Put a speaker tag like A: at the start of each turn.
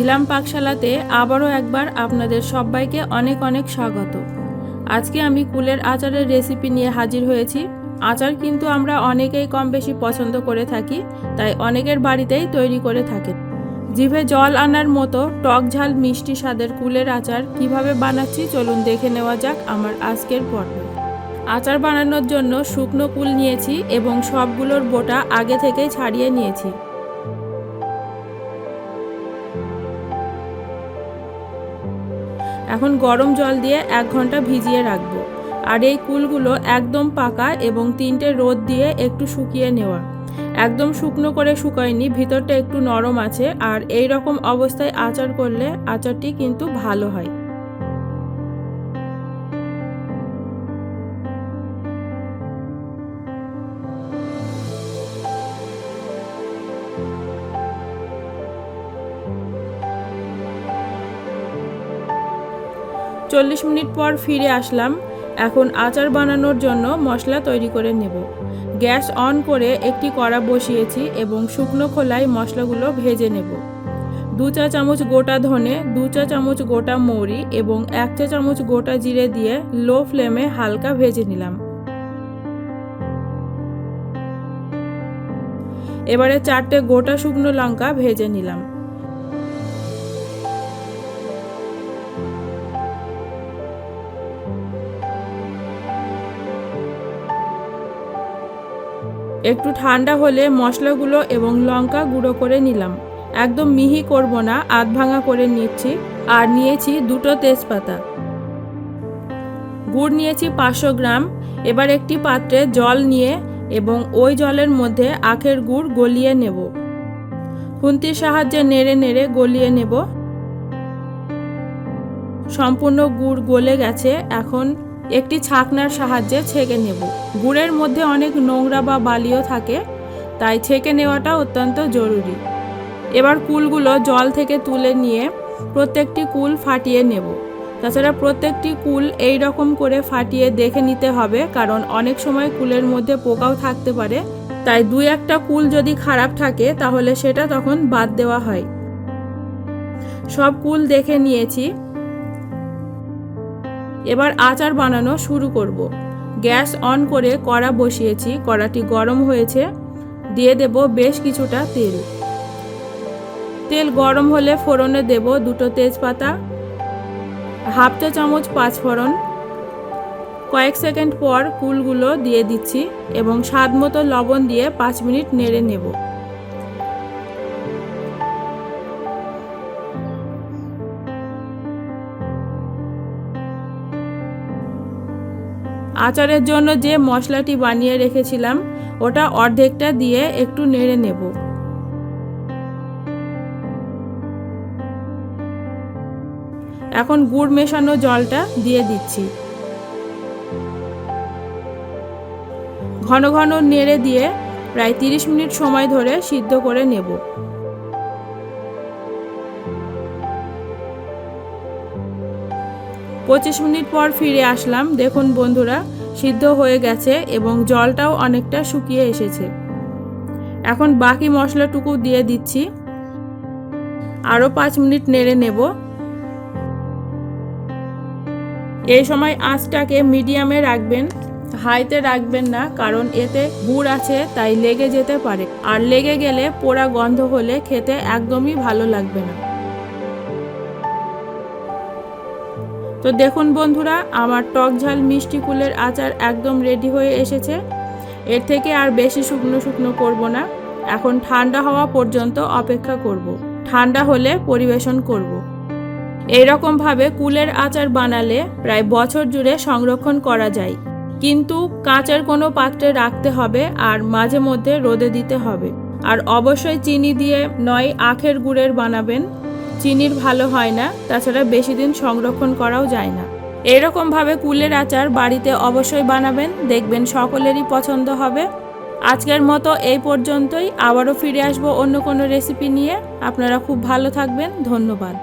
A: ঝিলাম পাকশালাতে আবারও একবার আপনাদের সবাইকে অনেক অনেক স্বাগত। আজকে আমি কুলের আচারের রেসিপি নিয়ে হাজির হয়েছি। আচার কিন্তু আমরা অনেকেই কম বেশি পছন্দ করে থাকি, তাই অনেকের বাড়িতেই তৈরি করে থাকেন। জিভে জল আনার মতো টক ঝাল মিষ্টি স্বাদের কুলের আচার কিভাবে বানাচ্ছি চলুন দেখে নেওয়া যাক আমার আজকের পর্বে। আচার বানানোর জন্য শুকনো কুল নিয়েছি এবং সবগুলোর বোটা আগে থেকেই ছাড়িয়ে নিয়েছি। এখন গরম জল দিয়ে 1 ঘন্টা ভিজিয়ে রাখবো। আর এই কুলগুলো একদম পাকা এবং 3টে রোদ দিয়ে একটু শুকিয়ে নেওয়া। একদম শুকনো করে শুকায়নি, ভিতরটা একটু নরম আছে। আর এই রকম অবস্থায় আচার করলে আচারটি কিন্তু ভালো হয়। চল্লিশ মিনিট পর ফিরে আসলাম। এখন আচার বানানোর জন্য মশলা তৈরি করে নেব। গ্যাস অন করে একটি কড়া বসিয়েছি এবং শুকনো খোলায় মশলাগুলো ভেজে নেব। 2 চা চামচ গোটা ধনে, 2 চা চামচ গোটা মৌরি এবং 1 চা চামচ গোটা জিরে দিয়ে লো ফ্লেমে হালকা ভেজে নিলাম। এবারে 4টে গোটা শুকনো লঙ্কা ভেজে নিলাম। একটু ঠান্ডা হলে মশলাগুলো এবং লঙ্কা গুঁড়ো করে নিলাম। একদম মিহি করব না, আধ ভাঙা করে নিচ্ছি। আর নিয়েছি 2টো তেজপাতা। গুড় নিয়েছি 500 গ্রাম। এবার একটি পাত্রে জল নিয়ে এবং ওই জলের মধ্যে আখের গুড় গলিয়ে নেব। খুন্তির সাহায্যে নেড়ে নেড়ে গলিয়ে নেব। সম্পূর্ণ গুড় গলে গেছে। এখন একটি ছাকনার সাহায্যে ছেঁকে নেব। গুড়ের মধ্যে অনেক নোংরা বা বালিও থাকে, তাই ছেঁকে নেওয়াটা অত্যন্ত জরুরি। এবার কুলগুলো জল থেকে তুলে নিয়ে প্রত্যেকটি কুল ফাটিয়ে নেব। তাছাড়া প্রত্যেকটি কুল এই রকম করে ফাটিয়ে দেখে নিতে হবে, কারণ অনেক সময় কুলের মধ্যে পোকাও থাকতে পারে। তাই 2-1টা কুল যদি খারাপ থাকে তাহলে সেটা তখন বাদ দেওয়া হয়। সব কুল দেখে নিয়েছি। এবার আচার বানানো শুরু করব। গ্যাস অন করে কড়া বসিয়েছি। কড়াটি গরম হয়েছে। দিয়ে দেব বেশ কিছুটা তেল। তেল গরম হলে ফোড়নে দেব 2টো তেজপাতা, 1/2 চা চামচ পাঁচফোড়ন। কয়েক সেকেন্ড পর কুলগুলো দিয়ে দিচ্ছি এবং স্বাদ মতো লবণ দিয়ে 5 মিনিট নেড়ে নেব। আচারের জন্য যে মশলাটি বানিয়ে রেখেছিলাম ওটা অর্ধেকটা দিয়ে একটু নেড়ে নেব। এখন গুড় মেশানো জলটা দিয়ে দিচ্ছি। ঘন ঘন নেড়ে দিয়ে প্রায় 30 মিনিট সময় ধরে সিদ্ধ করে নেব। পঁচিশ মিনিট পর ফিরে আসলাম। দেখুন বন্ধুরা, সিদ্ধ হয়ে গেছে এবং জলটাও অনেকটা শুকিয়ে এসেছে। এখন বাকি মশলাটুকু দিয়ে দিচ্ছি। আরও 5 মিনিট নেড়ে নেব। এই সময় আঁচটাকে মিডিয়ামে রাখবেন, হাইতে রাখবেন না, কারণ এতে গুড় আছে তাই লেগে যেতে পারে। আর লেগে গেলে পোড়া গন্ধ হলে খেতে একদমই ভালো লাগবে না। তো দেখুন বন্ধুরা, আমার টক ঝাল মিষ্টি কুলের আচার একদম রেডি হয়ে এসেছে। এর থেকে আর বেশি শুকনো শুকনো করব না। এখন ঠান্ডা হওয়া পর্যন্ত অপেক্ষা করব। ঠান্ডা হলে পরিবেশন করব। এইরকমভাবে কুলের আচার বানালে প্রায় বছর জুড়ে সংরক্ষণ করা যায়, কিন্তু কাঁচের কোনো পাত্রে রাখতে হবে আর মাঝে মধ্যে রোদে দিতে হবে। আর অবশ্যই চিনি দিয়ে নয় আখের গুড়ের বানাবেন, চিনির ভালো হয় না। তাছাড়া বেশি দিন সংরক্ষণ করাও যায় না। এরকমভাবে কুলের আচার বাড়িতে অবশ্যই বানাবেন, দেখবেন সকলেরই পছন্দ হবে। আজকের মতো এই পর্যন্তই। আবারও ফিরে আসবো অন্য কোনো রেসিপি নিয়ে। আপনারা খুব ভালো থাকবেন। ধন্যবাদ।